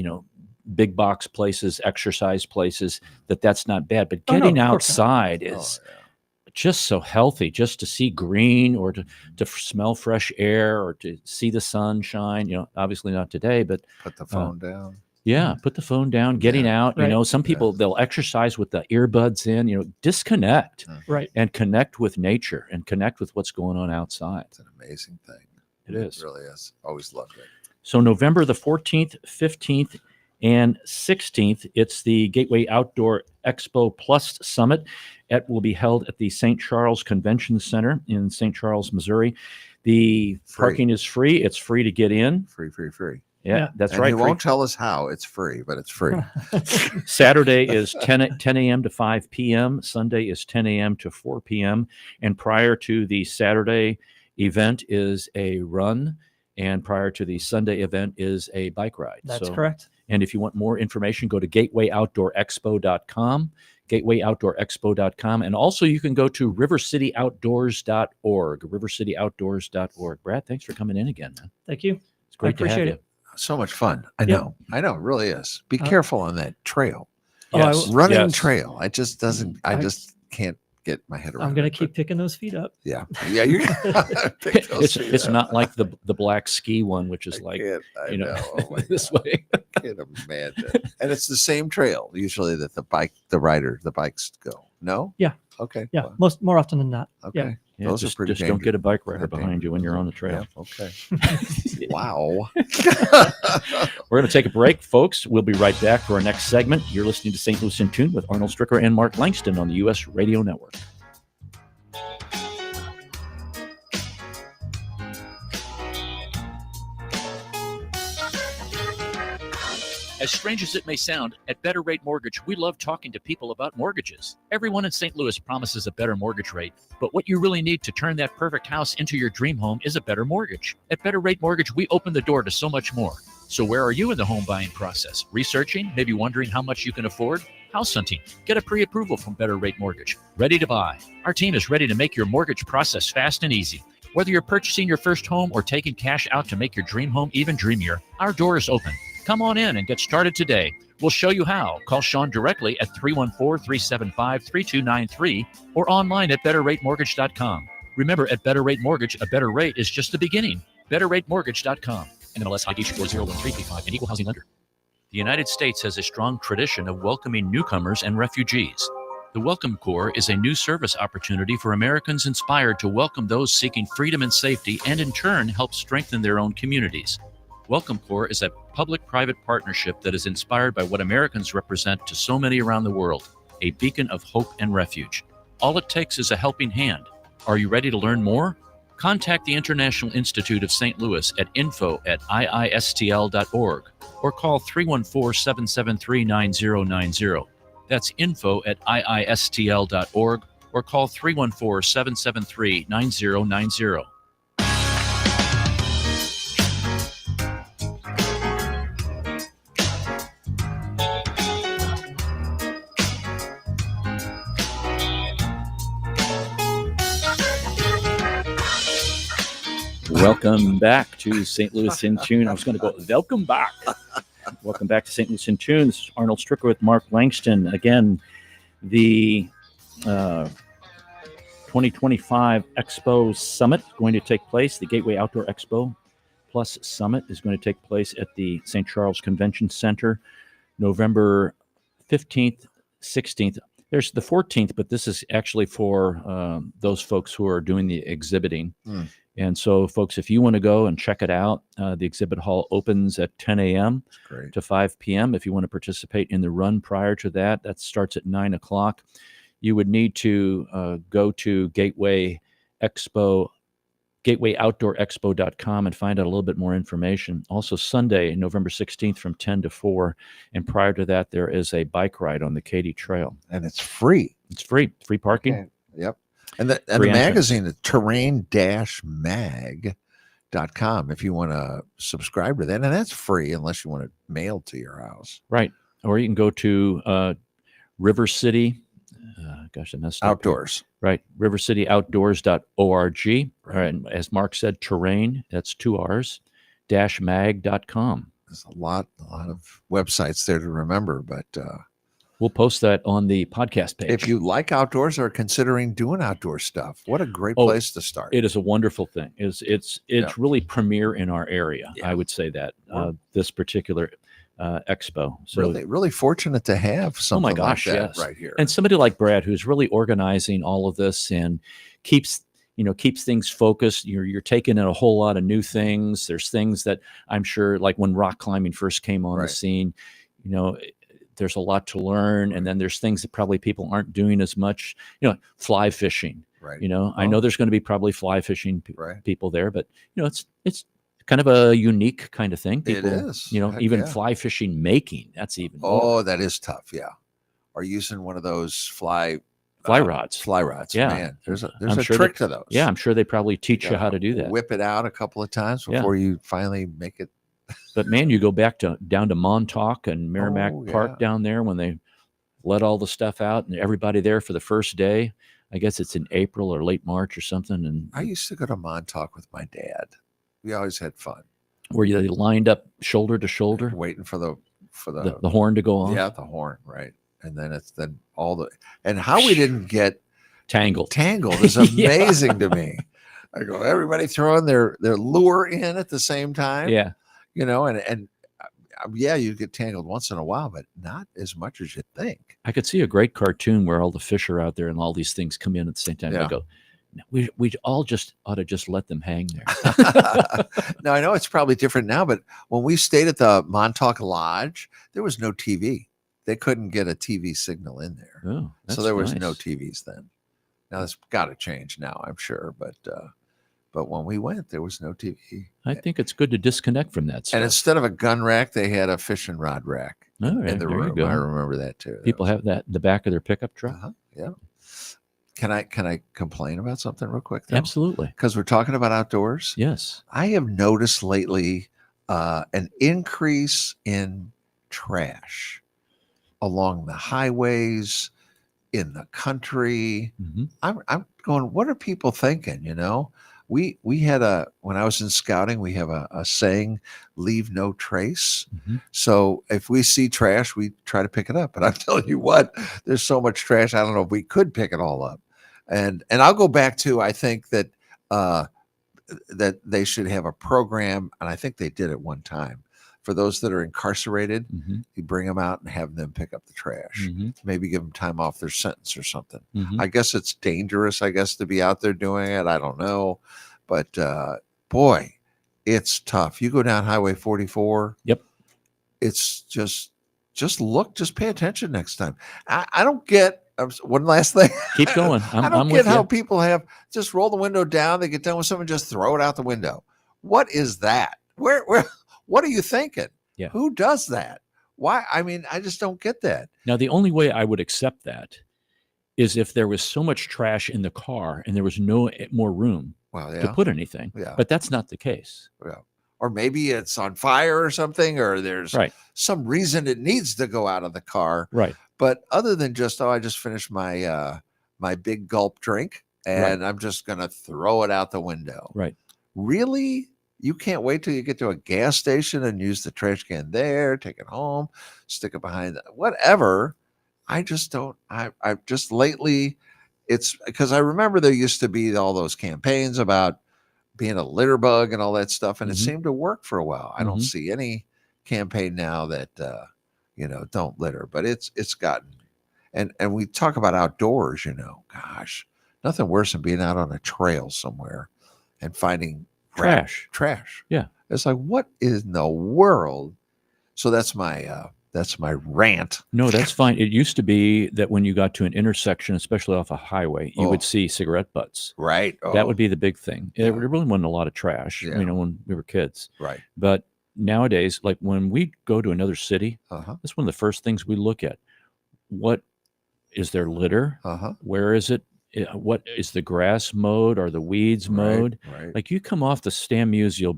big box places, exercise places, that's not bad. But Oh, no, getting of course not. outside is just so healthy, just to see green or to smell fresh air or to see the sun shine. Obviously not today, but Put the phone down. yeah, put the phone down, getting out. Right. Some people, they'll exercise with the earbuds in, disconnect Right. and connect with nature and connect with what's going on outside. It's an amazing thing. It is. It really is. Always loved it. So November the 14th, 15th, and 16th, it's the Gateway Outdoor Expo Plus Summit. It will be held at the St. Charles Convention Center in St. Charles, Missouri. The parking is free. It's free to get in. Free. Yeah, that's And right. he Free. won't tell us how. It's free, but it's free. Saturday is 10 a.m. to 5 p.m. Sunday is 10 a.m. to 4 p.m. And prior to the Saturday event is a run. And prior to the Sunday event is a bike ride. That's correct. And if you want more information, go to gatewayoutdoorexpo.com, gatewayoutdoorexpo.com. And also you can go to rivercityoutdoors.org, rivercityoutdoors.org. Brad, thanks for coming in again, man. Thank you. It's great to have appreciate you. it. So much fun. I Yep. know. It really is. Be careful on that trail. Oh, Yes. Running yes. trail. I just doesn't. I just can't get my head around. I'm gonna it, keep but picking those feet up. yeah, you're gonna pick those feet It's up. not like the black ski one, which is like I know. Oh my this God. way. I can't imagine. And it's the same trail usually that the bikes go. No? Yeah. Okay. Yeah, well, more often than not. okay. Yeah, Those just are pretty just don't get a bike rider They're behind you when you're on the trail. Yeah, okay. Wow. We're going to take a break, folks. We'll be right back for our next segment. You're listening to St. Louis in Tune with Arnold Stricker and Mark Langston on the U.S. Radio Network. As strange as it may sound, at Better Rate Mortgage, we love talking to people about mortgages. Everyone in St. Louis promises a better mortgage rate, but what you really need to turn that perfect house into your dream home is a better mortgage. At Better Rate Mortgage, we open the door to so much more. So where are you in the home buying process? Researching? Maybe wondering how much you can afford? House hunting? Get a pre-approval from Better Rate Mortgage. Ready to buy? Our team is ready to make your mortgage process fast and easy. Whether you're purchasing your first home or taking cash out to make your dream home even dreamier, our door is open. Come on in and get started today. We'll show you how. Call Sean directly at 314-375-3293 or online at betterratemortgage.com. Remember, at Better Rate Mortgage, a better rate is just the beginning. betterratemortgage.com. NMLS ID 40135 and equal housing lender. The United States has a strong tradition of welcoming newcomers and refugees. The Welcome Corps is a new service opportunity for Americans inspired to welcome those seeking freedom and safety and in turn help strengthen their own communities. Welcome Corps is a public-private partnership that is inspired by what Americans represent to so many around the world, a beacon of hope and refuge. All it takes is a helping hand. Are you ready to learn more? Contact the International Institute of St. Louis at info@iistl.org or call 314-773-9090. That's info@iistl.org or call 314-773-9090. Welcome back to St. Louis in Tune. I was going to go, welcome back. Welcome back to St. Louis in Tune. This is Arnold Stricker with Mark Langston. Again, the 2025 Expo Summit is going to take place. The Gateway Outdoor Expo Plus Summit is going to take place at the St. Charles Convention Center, November 15th, 16th. There's the 14th, but this is actually for those folks who are doing the exhibiting. And so, folks, if you want to go and check it out, the exhibit hall opens at 10 a.m. to 5 p.m. If you want to participate in the run prior to that, that starts at 9 o'clock. You would need to go to gatewayOutdoorExpo.com and find out a little bit more information. Also, Sunday, November 16th from 10 to 4. And prior to that, there is a bike ride on the Katy Trail. And it's free. It's free parking. Okay. Yep. And the magazine, the terrain-mag.com, if you want to subscribe to that. And that's free unless you want it mailed to your house. Right. Or you can go to River City. Gosh, I messed up. Outdoors. Right. rivercityoutdoors.org. Right. And as Mark said, terrain, that's 2 R's, -mag.com. There's a lot of websites there to remember, but we'll post that on the podcast page. If you like outdoors or are considering doing outdoor stuff, what a great place to start. It is a wonderful thing. It's really premier in our area. Yeah. I would say that this particular expo. So really fortunate to have something like that right here. And somebody like Brad, who's really organizing all of this and keeps things focused. You're taking in a whole lot of new things. There's things that I'm sure, like when rock climbing first came on the scene, there's a lot to learn. And then there's things that probably people aren't doing as much, fly fishing, right. I know there's going to be probably fly fishing people there, but it's kind of a unique kind of thing. People, it is. Even fly fishing making, that's even more. That is tough. Yeah. Or using one of those fly rods. Yeah. Man, there's a trick to those. Yeah. I'm sure they probably teach you how to do that. Whip it out a couple of times before you finally make it. But man, you go down to Montauk and Merrimack Park down there when they let all the stuff out and everybody there for the first day. I guess it's in April or late March or something. And I used to go to Montauk with my dad. We always had fun. Were you lined up shoulder to shoulder, waiting for the horn to go off? Yeah, the horn, right. And then and how we didn't get Tangled. Tangled is Yeah. amazing to me. I go, everybody throwing their lure in at the same time. Yeah. And yeah, you get tangled once in a while, but not as much as you think. I could see a great cartoon where all the fish are out there and all these things come in at the same time. Yeah. I go, we all just ought to just let them hang there. Now I know it's probably different now, but when we stayed at the Montauk Lodge, there was no TV. They couldn't get a TV signal in there, Oh, that's so there was no nice. TVs then. Now that's got to change now, I'm sure, but when we went, there was no TV. I think it's good to disconnect from that stuff. And instead of a gun rack, they had a fishing rod rack All in right, the there you room. go. I remember that too. People have that in the back of their pickup truck. Yeah. Can I complain about something real quick? Though? Absolutely. Because we're talking about outdoors. Yes. I have noticed lately an increase in trash along the highways, in the country. Mhm. I'm going, what are people thinking? We had when I was in scouting, we have a saying, leave no trace. Mhm. So if we see trash, we try to pick it up. But I'm telling you what, there's so much trash. I don't know if we could pick it all up. And I'll go back to, I think that that they should have a program, and I think they did at one time, for those that are incarcerated. Mhm. You bring them out and have them pick up the trash. Mhm. Maybe give them time off their sentence or something. Mhm. I guess it's dangerous, to be out there doing it. I don't know. But boy, it's tough. You go down Highway 44. Yep. It's just pay attention next time. I don't get, one last thing. Keep going. I don't I'm get with how you. people have just roll the window down. They get done with something, just throw it out the window. What is that? Where, what are you thinking? Yeah. Who does that? Why? I mean, I just don't get that. Now, the only way I would accept that is if there was so much trash in the car and there was no more room Well, to yeah. put anything. Yeah. But that's not the case. Yeah. Or maybe it's on fire or something, or there's Right. some reason it needs to go out of the car. Right. But other than just, I just finished my my big gulp drink and I'm just going to throw it out the window. Right. Really? You can't wait till you get to a gas station and use the trash can there, take it home, stick it behind whatever. I just don't. I just lately, it's because I remember there used to be all those campaigns about being a litter bug and all that stuff, and it Mhm. seemed to work for a while. I don't Mhm. see any campaign now that don't litter, but it's gotten, and we talk about outdoors. Gosh, nothing worse than being out on a trail somewhere and finding trash. Yeah. It's like, what in the world? So that's my rant. No, that's fine. It used to be that when you got to an intersection, especially off a highway, you Oh. would see cigarette butts. Right. That would be the big thing. Yeah. There really wasn't a lot of trash, Yeah. when we were kids. right. But nowadays, like when we go to another city, Uh-huh. that's one of the first things we look at. What is there litter? Uh-huh. Where is it? What is the grass mowed or the weeds mowed? Right. Like you come off the Stan Musial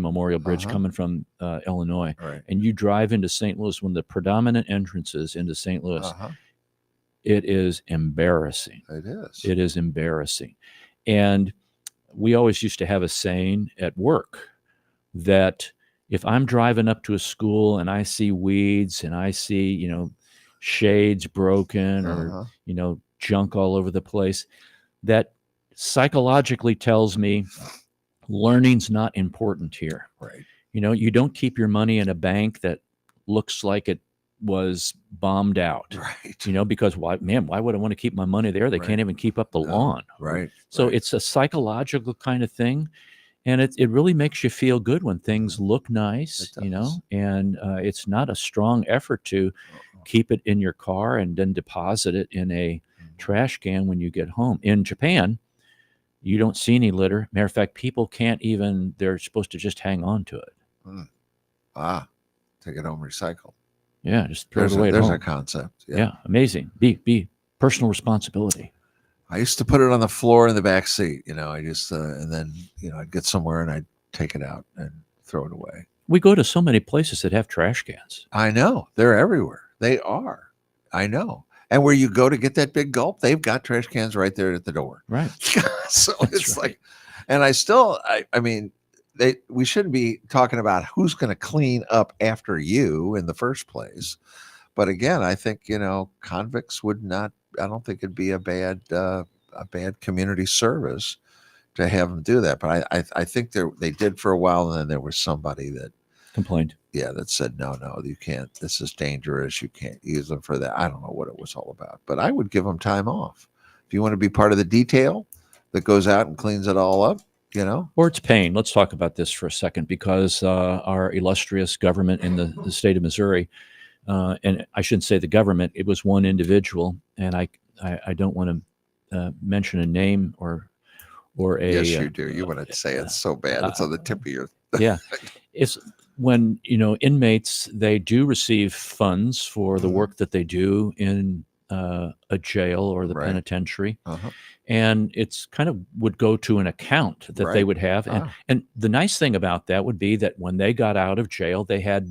Memorial Bridge Uh-huh. coming from Illinois, Right. and you drive into St. Louis, one of the predominant entrances into St. Louis. Uh-huh. It is embarrassing. It is. It is embarrassing. And we always used to have a saying at work that if I'm driving up to a school and I see weeds and I see, shades broken or, Uh-huh. junk all over the place, that psychologically tells me learning's not important here. Right. You don't keep your money in a bank that looks like it was bombed out. Right. Because why would I want to keep my money there? They Right. can't even keep up the No. lawn. Right. So right. it's a psychological kind of thing. And it really makes you feel good when things look nice, It does. and it's not a strong effort to keep it in your car and then deposit it in a trash can when you get home. In Japan, you don't see any litter. Matter of fact, people they're supposed to just hang on to it. Take it home, recycle. Yeah, just throw There's it away at there's home. a concept. Yeah, amazing. Be personal responsibility. I used to put it on the floor in the back seat. I just and then I'd get somewhere and I'd take it out and throw it away. We go to so many places that have trash cans. I know they're everywhere. They are. I know. And where you go to get that big gulp, they've got trash cans right there at the door. Right. So That's it's right. like, and I mean, we shouldn't be talking about who's going to clean up after you in the first place, But again, I think convicts would not. I don't think it'd be a bad community service to have them do that. But I think they did for a while, and then there was somebody that Complained. that said no, you can't. This is dangerous. You can't use them for that. I don't know what it was all about, but I would give them time off. If you want to be part of the detail that goes out and cleans it all up, Or it's pain. Let's talk about this for a second, because our illustrious government in the state of Missouri, and I shouldn't say the government, it was one individual, and I don't want to mention a name or a. Yes, you do. You want to say it's so bad. It's on the tip of your. Yeah, it's when inmates, they do receive funds for the work that they do in a jail or the Right. penitentiary. Uh-huh. And it's kind of would go to an account that they Right. would have. And, Ah. and the nice thing about that would be that when they got out of jail, they had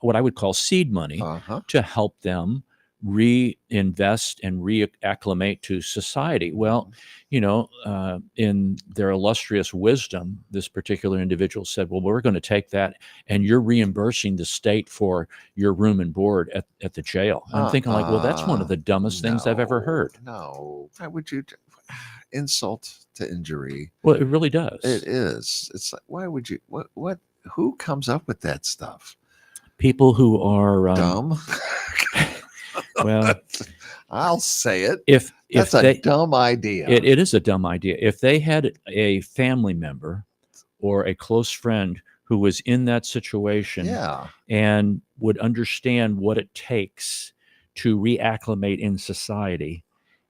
what I would call seed money Uh-huh. to help them reinvest and reacclimate to society. Well, in their illustrious wisdom, this particular individual said, well, we're going to take that and you're reimbursing the state for your room and board at the jail. And I'm thinking like, well, that's one of the dumbest things I've ever heard. No. Why would you insult to injury? Well, it really does. It is. It's like, why would you? Who comes up with that stuff? People who are Dumb. well, I'll say it. if That's a they, dumb idea. it is a dumb idea. If they had a family member or a close friend who was in that situation Yeah. and would understand what it takes to reacclimate in society,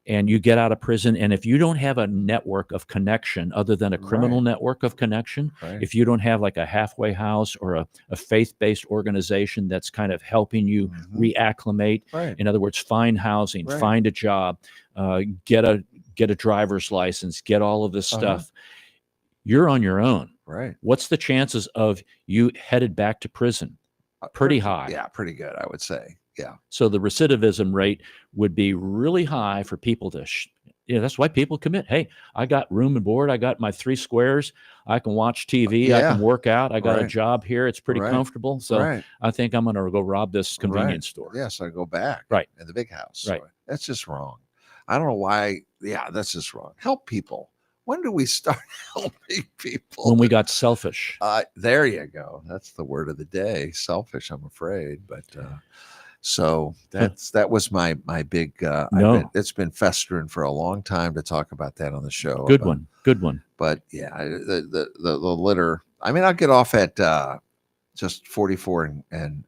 and you get out of prison, and if you don't have a network of connection other than a criminal Right. network of connection, Right. if you don't have like a halfway house or a faith-based organization that's kind of helping you Mhm. reacclimate, Right. in other words, find housing, Right. find a job, get a driver's license, get all of this Uh-huh. stuff, you're on your own. Right. What's the chances of you headed back to prison? Pretty high. Yeah, pretty good, I would say. Yeah. So the recidivism rate would be really high for people to, that's why people commit. Hey, I got room and board. I got my 3 squares. I can watch TV. I Yeah. can work out. I got a Right. job here. It's pretty Right. comfortable. So Right. I think I'm going to go rob this convenience store. Yeah, so I go back. Right. In the big house. Right. So that's just wrong. I don't know why. Yeah, that's just wrong. Help people. When do we start helping people? When we got selfish. There you go. That's the word of the day. Selfish, I'm afraid. But so that was my big. No. It's been festering for a long time to talk about that on the show. Good one. Good one. But yeah, the litter. I mean, I'll get off at just 44 and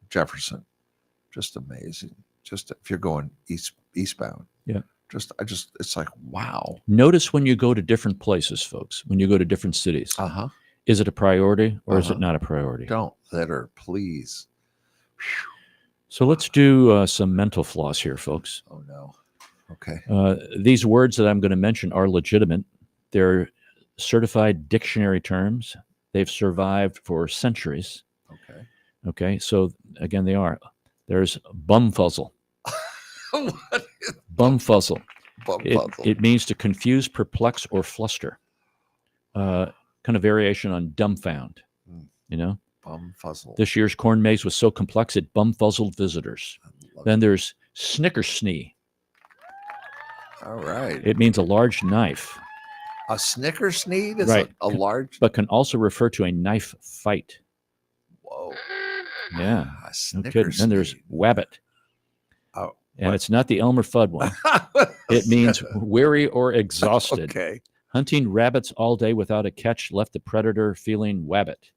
Jefferson. Just amazing. Just if you're going eastbound. Yeah. It's like, wow. Notice when you go to different places, folks, when you go to different cities, Uh-huh. is it a priority or is Uh-huh. it not a priority? Don't litter, please. So let's do some mental floss here, folks. Oh no. Okay. These words that I'm going to mention are legitimate. They're certified dictionary terms. They've survived for centuries. Okay. Okay, so again, they are. There's bumfuzzle. What is Bumfuzzle. bumfuzzle? It means to confuse, perplex, or fluster. Kind of variation on dumbfound. Hmm. You know, Bumfuzzle. this year's corn maze was so complex it bumfuzzled visitors. Then there's snickersnee. All right. It means a large knife, A snickersnee is Right. a large. but can also refer to a knife fight. Whoa. Yeah. A No kidding. Then there's snickersnee. wabbit. Oh, And it's not the Elmer Fudd one. It means weary or exhausted. Okay. Hunting rabbits all day without a catch left the predator feeling wabbit.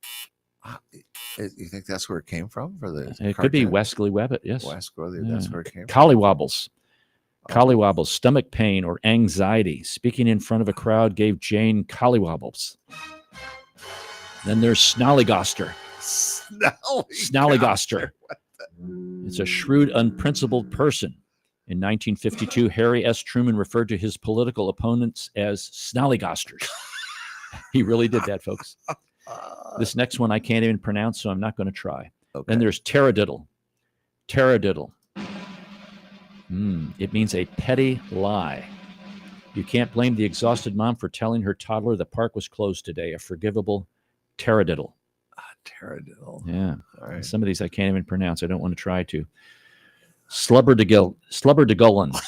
You think that's where it came from for the? It could be cartoon? Wesley Wabbit, yes. Wesker. That's where it came from. Collywobbles. Oh. Collywobbles, stomach pain or anxiety. Speaking in front of a crowd gave Jane collywobbles. Then there's snollygoster. Snollygoster. It's a shrewd, unprincipled person. In 1952, Harry S. Truman referred to his political opponents as snollygosters. He really did that, folks. This next one I can't even pronounce, so I'm not going to try. Okay. Then there's taradiddle. Taradiddle. It means a petty lie. You can't blame the exhausted mom for telling her toddler the park was closed today. A forgivable taradiddle. Taradiddle. Yeah. All right. Some of these I can't even pronounce. I don't want to try to. Slubberdegullin.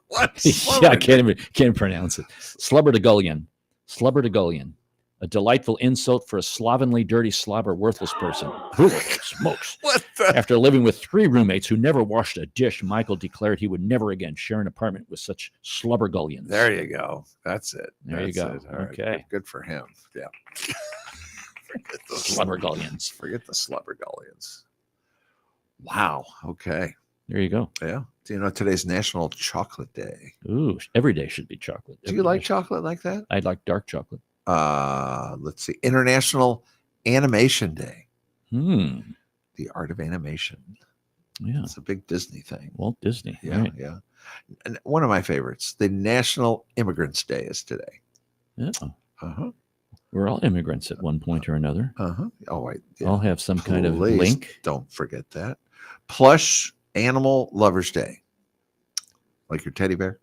What? Yeah, I can't even pronounce it. Slubberdegullin. Slubberdegullin. A delightful insult for a slovenly, dirty, slobber, worthless person. Holy smokes. What the? After living with 3 roommates who never washed a dish, Michael declared he would never again share an apartment with such slubbergullions. There you go. That's it. There you That's go. it. All right. Okay. Good for him. Yeah. Forget those Slubbergullions. Forget the slubbergullions. Wow. Okay. There you go. Yeah. Do you know today's National Chocolate Day? Ooh, every day should be chocolate. Do you like chocolate like that? I like dark chocolate. Let's see. International Animation Day. The The art of animation. Yeah. It's a big Disney thing. Walt Disney. Yeah, Right. yeah. And one of my favorites, the National Immigrants Day is today. Yeah. Uh-huh. We're all immigrants at one point or another. Uh-huh. Oh, wait. Yeah. All have some kind of Please link. Don't forget that. Plush Animal Lovers Day. Like your teddy bear?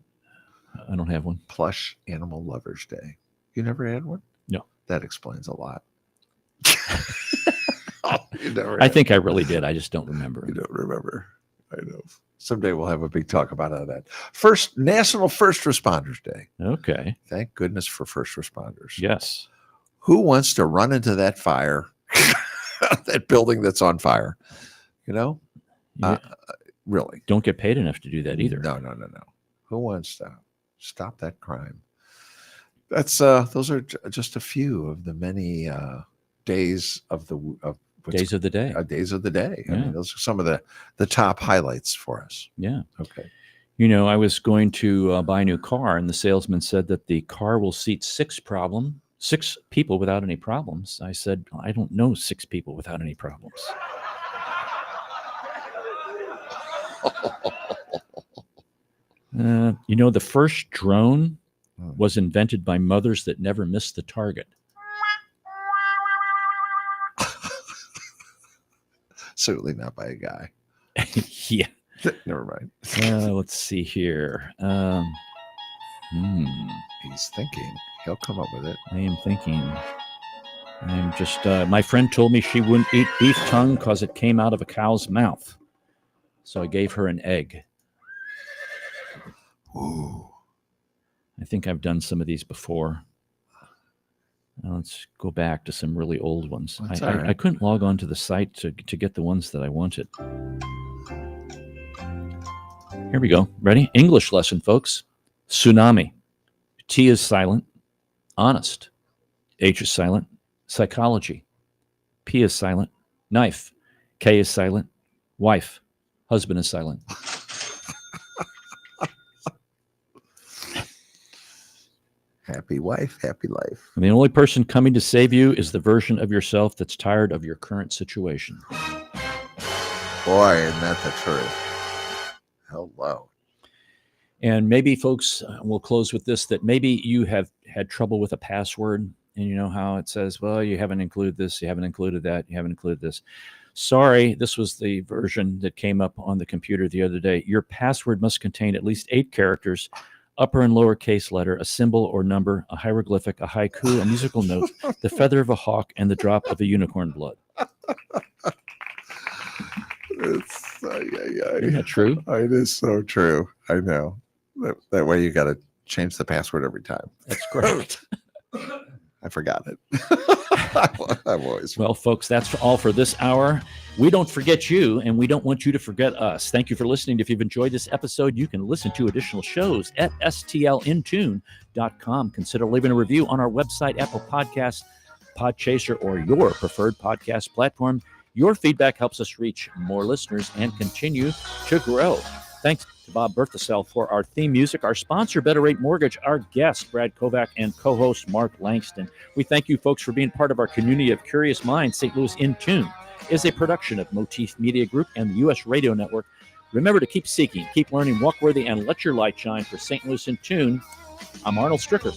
I don't have one. Plush Animal Lovers Day. You never had one? No. That explains a lot. You never I had think I really did. I just don't remember. You don't remember. I know. Someday we'll have a big talk about that. National First Responders Day. Okay. Thank goodness for first responders. Yes. Who wants to run into that fire, that building that's on fire? You know, really. Don't get paid enough to do that either. No. Who wants to stop that crime? That's those are just a few of the many days of the Days of the day. Days of the day. I Yeah. mean, those are some of the top highlights for us. Yeah. Okay. You know, I was going to buy a new car, and the salesman said that the car will seat 6 people without any problems. I said, I don't know 6 people without any problems. You know, the first drone was invented by mothers that never missed the target. Certainly not by a guy. Yeah. Never mind. Let's see here. He's thinking. He'll come up with it. I am thinking. I'm just, my friend told me she wouldn't eat beef tongue because it came out of a cow's mouth. So I gave her an egg. Ooh. I think I've done some of these before. Now let's go back to some really old ones. That's all right. I couldn't log on to the site to get the ones that I wanted. Here we go. Ready? English lesson, folks. Tsunami. T is silent. Honest. H is silent. Psychology. P is silent. Knife. K is silent. Wife. Husband is silent. Happy wife, happy life. And the only person coming to save you is the version of yourself that's tired of your current situation. Boy, isn't that the truth? Hello. And maybe, folks, we'll close with this, that maybe you have had trouble with a password, and you know how it says, well, you haven't included this, you haven't included that, you haven't included this. Sorry, this was the version that came up on the computer the other day. Your password must contain at least 8 characters, upper and lower case letter, a symbol or number, a hieroglyphic, a haiku, a musical note, the feather of a hawk, and the drop of a unicorn blood. Isn't that true? It is so true. I know. That way you got to change the password every time. That's correct. I forgot it. I've always. Well, folks, that's all for this hour. We don't forget you, and we don't want you to forget us. Thank you for listening. If you've enjoyed this episode, you can listen to additional shows at stlintune.com. Consider leaving a review on our website, Apple Podcasts, Podchaser, or your preferred podcast platform. Your feedback helps us reach more listeners and continue to grow. Thanks to Bob Berthasell for our theme music, our sponsor, Better Rate Mortgage, our guest, Brad Kovac, and co-host Mark Langston. We thank you, folks, for being part of our community of curious minds. St. Louis In Tune is a production of Motif Media Group and the U.S. Radio Network. Remember to keep seeking, keep learning, walk worthy, and let your light shine. For St. Louis In Tune, I'm Arnold Stricker.